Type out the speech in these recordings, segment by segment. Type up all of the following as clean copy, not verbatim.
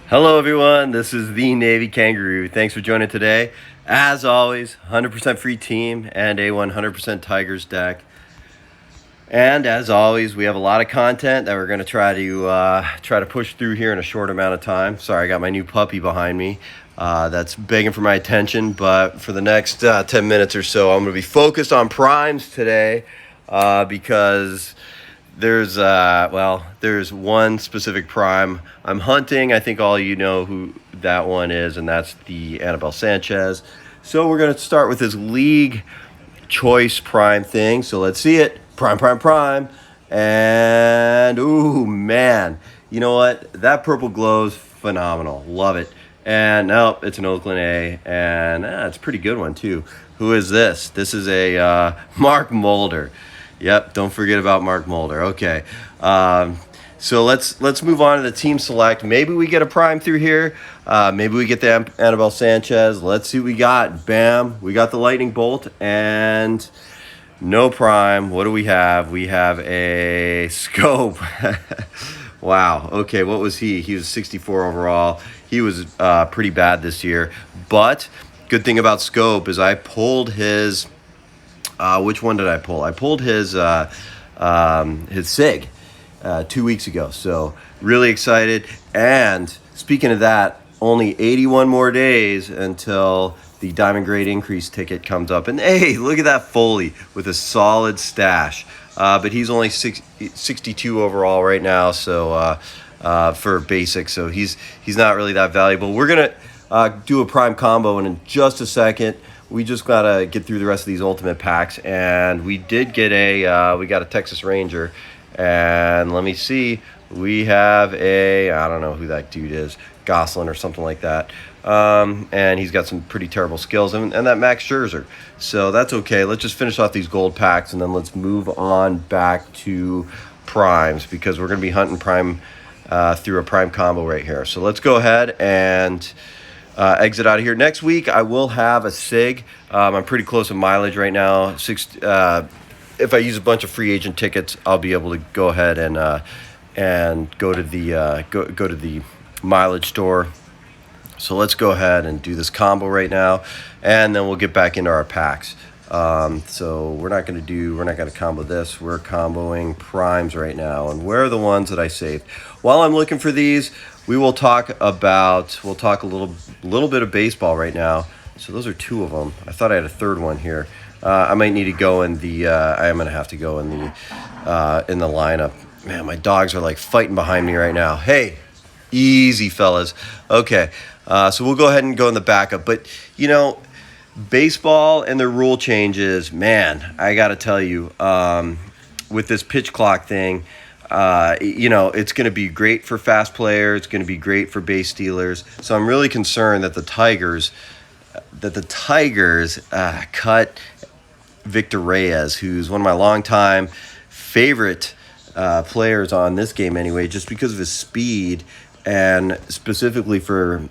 Hello everyone, this is the Navy Kangaroo. Thanks for joining today. As always, 100% free team and a 100% Tigers deck. And as always, we have a lot of content that we're going to try to push through here in a short amount of time. Sorry, I got my new puppy behind me that's begging for my attention. But for the next 10 minutes or so, I'm going to be focused on primes today because there's one specific prime I'm hunting. I think all you know who that one is, and that's the Anibal Sanchez. So we're going to start with this league choice prime thing. So let's see it. Prime. And, ooh, man. You know what? That purple glow's phenomenal. Love it. And, no, it's an Oakland A. And it's a pretty good one, too. Who is this? This is a Mark Mulder. Yep, don't forget about Mark Mulder. Okay, so let's move on to the team select. Maybe we get a prime through here. Maybe we get the Anibal Sanchez. Let's see what we got. Bam, we got the lightning bolt and no prime. What do we have? We have a scope. Wow. Okay, what was he? He was 64 overall. He was pretty bad this year. But good thing about scope is I pulled his. Which one did I pull? I pulled his SIG 2 weeks ago. So really excited. And speaking of that, only 81 more days until the Diamond Grade Increase ticket comes up. And hey, look at that Foley with a solid stash. But he's only 62 overall right now. So for basic, so he's not really that valuable. We're gonna do a prime combo in just a second. We just gotta get through the rest of these ultimate packs, and we did get we got a Texas Ranger, and let me see, we have I don't know who that dude is, Goslin or something like that, and he's got some pretty terrible skills, and that Max Scherzer, so that's okay. Let's just finish off these gold packs, and then let's move on back to primes, because we're gonna be hunting prime through a prime combo right here. So let's go ahead and exit out of here. Next week, I will have a SIG. I'm pretty close to mileage right now. If I use a bunch of free agent tickets, I'll be able to go ahead and go to the mileage store. So let's go ahead and do this combo right now, and then we'll get back into our packs. So we're not going to combo this. We're comboing primes right now, and where are the ones that I saved? While I'm looking for these, we'll talk a little bit of baseball right now. So those are two of them. I thought I had a third one here. I might need to go in the. I am gonna have to go in the lineup. Man, my dogs are like fighting behind me right now. Hey, easy fellas. Okay, so we'll go ahead and go in the backup. But you know, baseball and the rule changes. Man, I gotta tell you, with this pitch clock thing. It's going to be great for fast players. It's going to be great for base stealers. So I'm really concerned that the Tigers cut Victor Reyes, who's one of my longtime favorite players on this game anyway, just because of his speed, and specifically for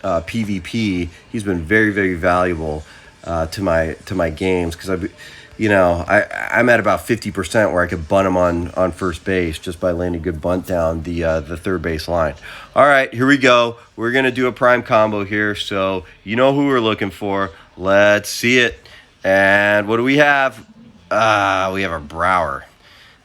PvP, he's been very, very valuable to my games, because I'm at about 50% where I could bunt him on first base just by landing a good bunt down the third base line. All right, here we go. We're going to do a prime combo here, so you know who we're looking for. Let's see it. And what do we have? We have a Brower.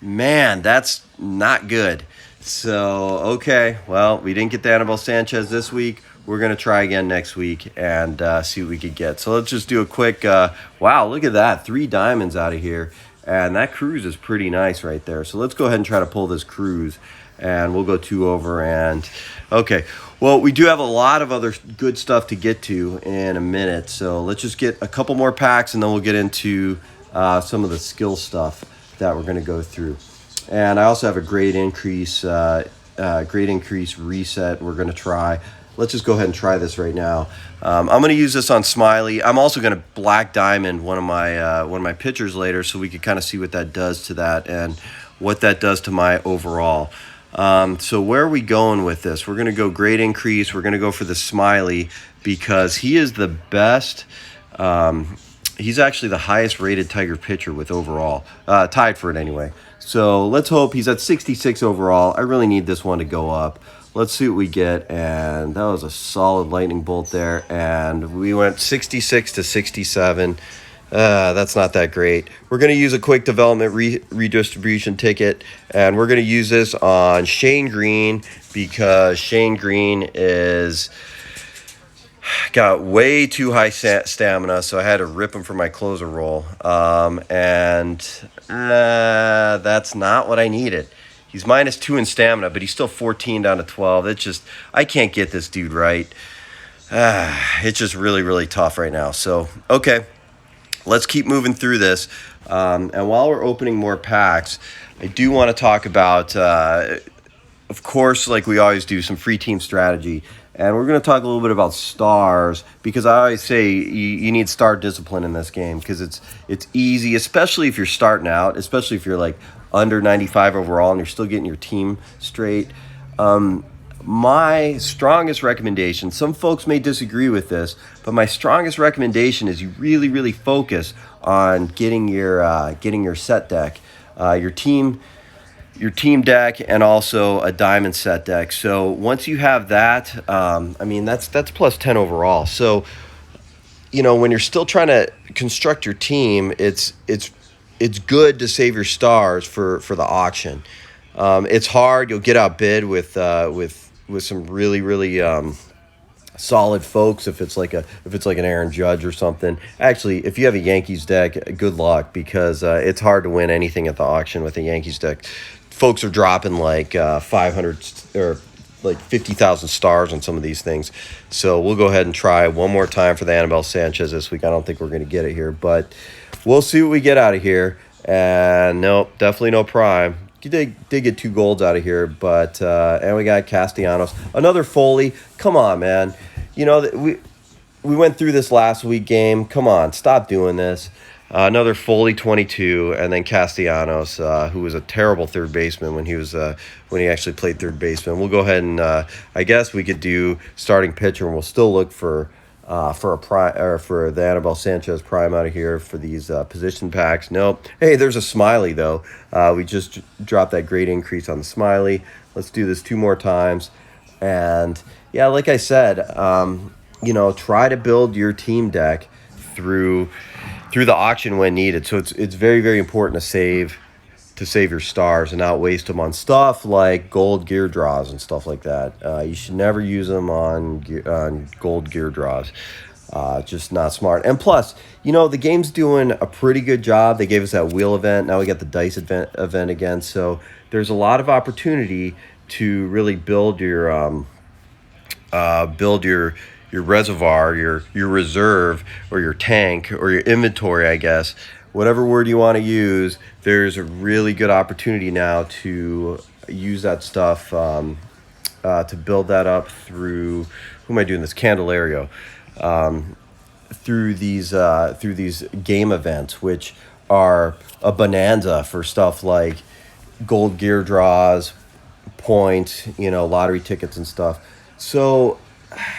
Man, that's not good. So, okay, well, we didn't get the Anibal Sanchez this week. We're going to try again next week and see what we could get. So let's just do a quick, wow, look at that. 3 diamonds out of here. And that Cruz is pretty nice right there. So let's go ahead and try to pull this Cruz. And we'll go 2 over. And, okay, well, we do have a lot of other good stuff to get to in a minute. So let's just get a couple more packs, and then we'll get into some of the skill stuff that we're going to go through. And I also have a grade increase reset we're going to try. Let's just go ahead and try this right now. I'm going to use this on Smiley. I'm also going to black diamond one of my pitchers later, so we can kind of see what that does to that and what that does to my overall. So where are we going with this? We're going to go grade increase. We're going to go for the Smiley because he is the best. He's actually the highest rated Tiger pitcher with overall, tied for it anyway. So let's hope he's at 66 overall. I really need this one to go up. Let's see what we get. And that was a solid lightning bolt there. And we went 66 to 67. That's not that great. We're going to use a quick development redistribution ticket, and we're going to use this on Shane Green because Shane Green got way too high stamina, so I had to rip him for my closer roll. That's not what I needed. He's -2 in stamina, but he's still 14 down to 12. It's just, I can't get this dude right. It's just really, really tough right now. So, okay. Let's keep moving through this. And while we're opening more packs, I do want to talk about, of course, like we always do, some free team strategy. And we're going to talk a little bit about stars, because I always say you need star discipline in this game, because it's easy, especially if you're starting out, especially if you're like under 95 overall and you're still getting your team straight. My strongest recommendation, some folks may disagree with this, but my strongest recommendation is you really, really focus on getting your set deck, your team deck, and also a diamond set deck. So once you have that, that's plus 10 overall. So, when you're still trying to construct your team, it's good to save your stars for the auction. It's hard. You'll get outbid with some really, really solid folks if it's like an Aaron Judge or something. Actually, if you have a Yankees deck, good luck, because it's hard to win anything at the auction with a Yankees deck. Folks are dropping like 500 or like 50,000 stars on some of these things. So we'll go ahead and try one more time for the Anibal Sanchez this week. I don't think we're going to get it here, but we'll see what we get out of here. And nope, definitely no prime. Did get 2 golds out of here, but and we got Castellanos, another Foley. Come on, man. We went through this last week game. Come on, stop doing this. Another Foley 22, and then Castellanos, who was a terrible third baseman when he actually played third baseman. We'll go ahead and I guess we could do starting pitcher, and we'll still look for a prime, or for the Anibal Sanchez prime out of here for these position packs. Nope. Hey, there's a Smiley though. We just dropped that great increase on the Smiley. Let's do this 2 more times. And yeah, like I said, try to build your team deck through the auction when needed. So it's very, very important to save your stars and not waste them on stuff like gold gear draws and stuff like that. You should never use them on gold gear draws. Just not smart. And plus, the game's doing a pretty good job. They gave us that wheel event. Now we got the dice event again. So there's a lot of opportunity to really build your reservoir, your reserve, or your tank, or your inventory, I guess. Whatever word you want to use, there's a really good opportunity now to use that stuff to build that up through, who am I doing this? Candelario. Through these game events, which are a bonanza for stuff like gold gear draws, points, lottery tickets and stuff. So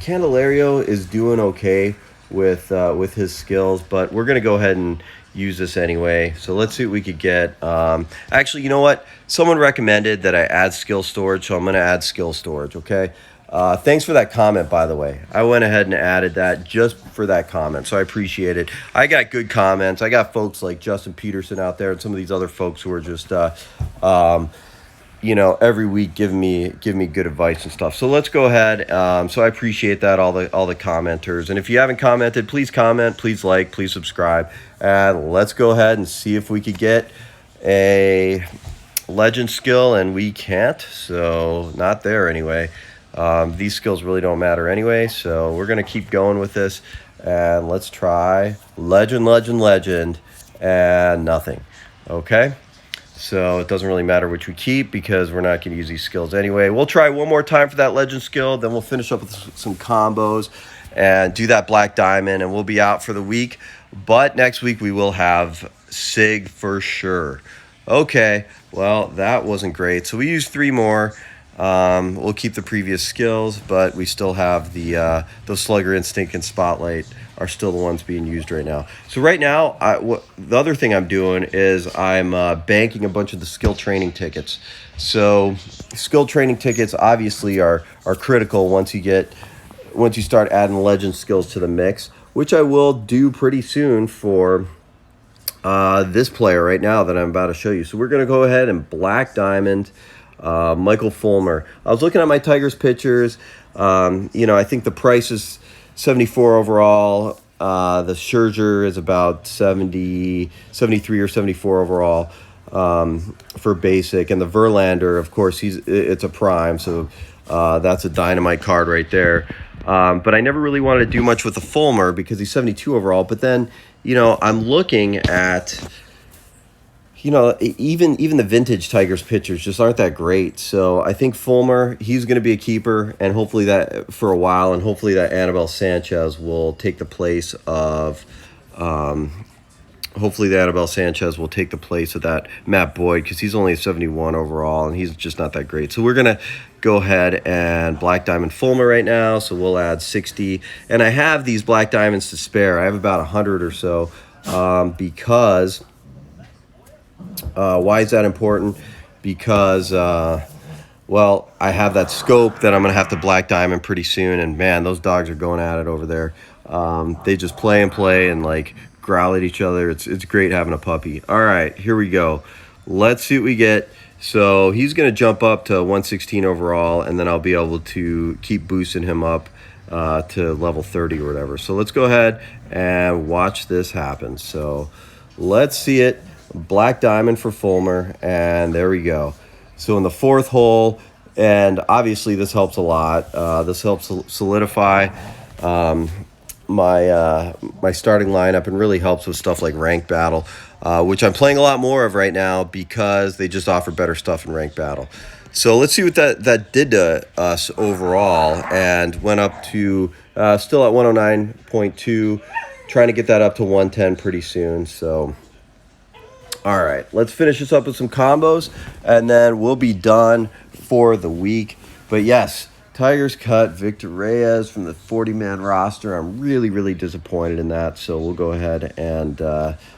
Candelario is doing okay with his skills, but we're gonna go ahead and use this anyway. So let's see what we could get. Actually, you know what? Someone recommended that I add skill storage, so I'm gonna add skill storage. Okay. Thanks for that comment, by the way. I went ahead and added that just for that comment, so I appreciate it. I got good comments. I got folks like Justin Peterson out there and some of these other folks who are just every week giving me good advice and stuff. So let's go ahead. So I appreciate that, all the commenters. And if you haven't commented, please comment, please like, please subscribe, and let's go ahead and see if we could get a legend skill. And we can't, so not there anyway. These skills really don't matter anyway, so we're gonna keep going with this, and let's try legend, and nothing. Okay. So it doesn't really matter which we keep, because we're not going to use these skills anyway. We'll try one more time for that legend skill. Then we'll finish up with some combos and do that black diamond, and we'll be out for the week. But next week we will have Sig for sure. Okay, well, that wasn't great. So we used 3 more. We'll keep the previous skills, but we still have those Slugger Instinct and Spotlight are still the ones being used right now. So right now, the other thing I'm doing is I'm banking a bunch of the skill training tickets. So skill training tickets obviously are critical once you start adding legend skills to the mix, which I will do pretty soon for this player right now that I'm about to show you. So we're going to go ahead and Black Diamond Michael Fulmer. I was looking at my Tigers pitchers. I think the price is 74 overall. The Scherzer is about 70, 73 or 74 overall for basic. And the Verlander, of course, it's a prime. So that's a dynamite card right there. But I never really wanted to do much with the Fulmer because he's 72 overall. But then, I'm looking at, even the vintage Tigers pitchers just aren't that great. So I think Fulmer, he's going to be a keeper, and hopefully that for a while, and hopefully that Anibal Sanchez will take the place of that Matt Boyd, because he's only a 71 overall, and he's just not that great. So we're going to go ahead and Black Diamond Fulmer right now. So we'll add 60. And I have these Black Diamonds to spare. I have about 100 or so because... why is that important? Because, I have that scope that I'm going to have to Black Diamond pretty soon. And, man, those dogs are going at it over there. They just play and, growl at each other. It's great having a puppy. All right, here we go. Let's see what we get. So he's going to jump up to 116 overall, and then I'll be able to keep boosting him up to level 30 or whatever. So let's go ahead and watch this happen. So let's see it. Black Diamond for Fulmer, and there we go. So in the fourth hole, and obviously this helps a lot. This helps solidify my starting lineup, and really helps with stuff like Rank Battle, which I'm playing a lot more of right now because they just offer better stuff in Rank Battle. So let's see what that did to us overall, and went up to still at 109.2, trying to get that up to 110 pretty soon. So all right, let's finish this up with some combos, and then we'll be done for the week. But yes, Tigers cut Victor Reyes from the 40-man roster. I'm really, really disappointed in that, so we'll go ahead and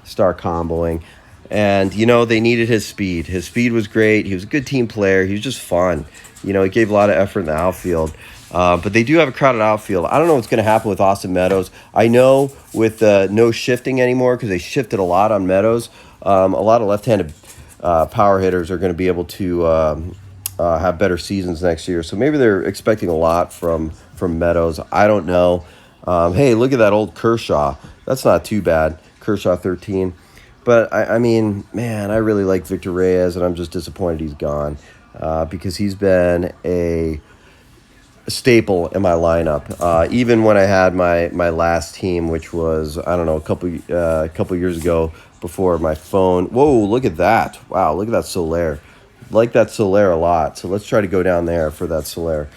start comboing. And, they needed his speed. His speed was great. He was a good team player. He was just fun. He gave a lot of effort in the outfield. But they do have a crowded outfield. I don't know what's going to happen with Austin Meadows. I know with no shifting anymore, because they shifted a lot on Meadows, a lot of left-handed power hitters are going to be able to have better seasons next year. So maybe they're expecting a lot from Meadows. I don't know. Hey, look at that old Kershaw. That's not too bad. Kershaw 13. But, I mean, man, I really like Victor Reyes, and I'm just disappointed he's gone because he's been a staple in my lineup. Even when I had my last team, which was, I don't know, a couple years ago, before my phone. Whoa, look at that. Wow, look at that Soler. Like that Soler a lot. So let's try to go down there for that Soler.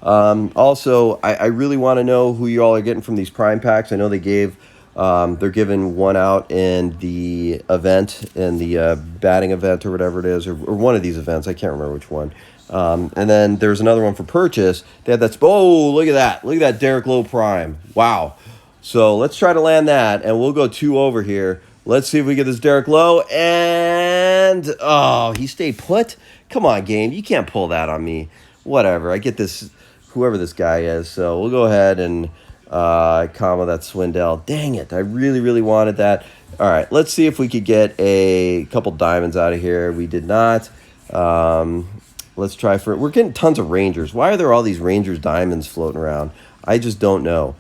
Also, I really want to know who you all are getting from these Prime packs. I know they're giving one out in the event, in the batting event or whatever it is, or one of these events. I can't remember which one. And then there's another one for purchase. They had that. Look at that. Look at that Derek Lowe Prime. Wow. So let's try to land that, and we'll go 2 over here. Let's see if we get this Derek Lowe, and he stayed put? Come on, game. You can't pull that on me. Whatever. I get this, whoever this guy is. So we'll go ahead and comma that Swindell. Dang it. I really, really wanted that. All right. Let's see if we could get a couple diamonds out of here. We did not. Let's try for it. We're getting tons of Rangers. Why are there all these Rangers diamonds floating around? I just don't know.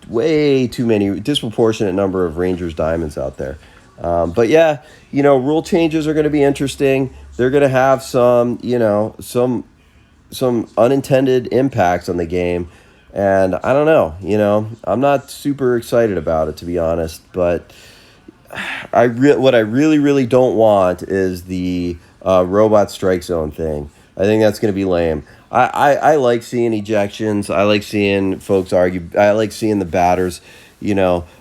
Way too many, disproportionate number of Rangers diamonds out there. But yeah, rule changes are going to be interesting. They're going to have some unintended impacts on the game. And I don't know, I'm not super excited about it, to be honest. But what I really, really don't want is the robot strike zone thing. I think that's going to be lame. I like seeing ejections. I like seeing folks argue. I like seeing the batters,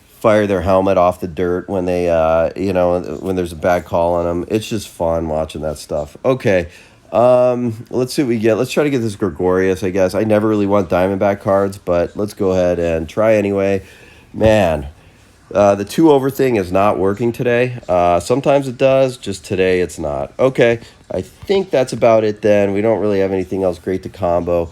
fire their helmet off the dirt when they, when there's a bad call on them. It's just fun watching that stuff. Okay. Let's see what we get. Let's try to get this Gregorius, I guess. I never really want Diamondback cards, but let's go ahead and try anyway. Man, the 2 over thing is not working today. Sometimes it does, just today it's not. Okay, I think that's about it then. We don't really have anything else great to combo.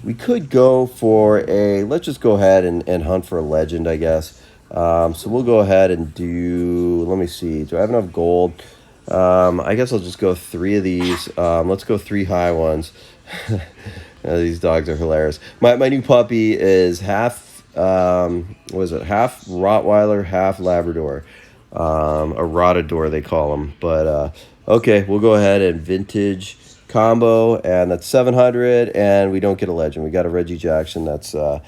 We could go for let's just go ahead and hunt for a legend, I guess. So we'll go ahead and do, let me see, do I have enough gold? I guess I'll just go 3 of these. Let's go 3 high ones. These dogs are hilarious. My new puppy is half, what is it? Half Rottweiler, half Labrador. A Rotador, they call them. But, okay, we'll go ahead and vintage combo, and that's 700, and we don't get a legend. We got a Reggie Jackson. That's an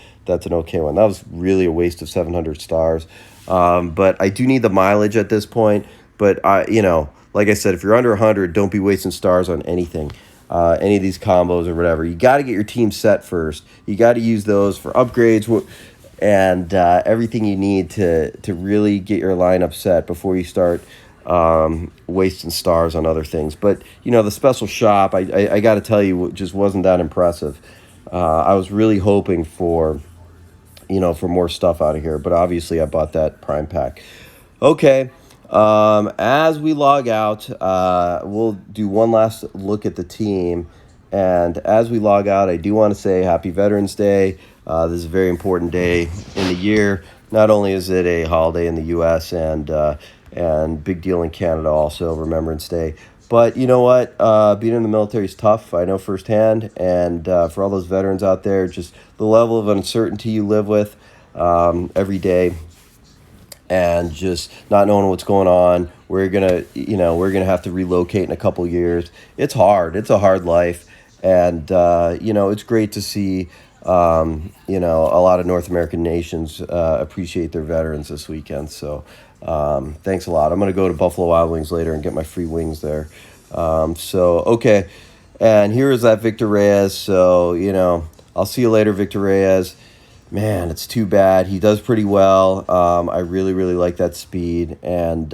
okay one. That was really a waste of 700 stars. But I do need the mileage at this point. But like I said, if you're under 100, don't be wasting stars on anything, any of these combos or whatever. You got to get your team set first. You got to use those for upgrades and everything you need to really get your lineup set before you start wasting stars on other things. But the special shop, I got to tell you, just wasn't that impressive. I was really hoping for for more stuff out of here, but obviously I bought that prime pack. Okay. As we log out, we'll do one last look at the team. And as we log out, I do want to say Happy Veterans Day. This is a very important day in the year. Not only is it a holiday in the U.S. and big deal in Canada also, Remembrance Day. But you know what? Being in the military is tough. I know firsthand. And for all those veterans out there, just the level of uncertainty you live with every day, and just not knowing what's going on. We're gonna have to relocate in a couple years. It's hard. It's a hard life, and it's great to see a lot of North American nations appreciate their veterans this weekend. So thanks a lot. I'm gonna go to Buffalo Wild Wings later and get my free wings there. Okay, and here is that Victor Reyes. So I'll see you later, Victor Reyes. Man, it's too bad. He does pretty well. I really, really like that speed. And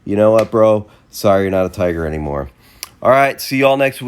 you know what, bro? Sorry you're not a Tiger anymore. All right, see you all next week.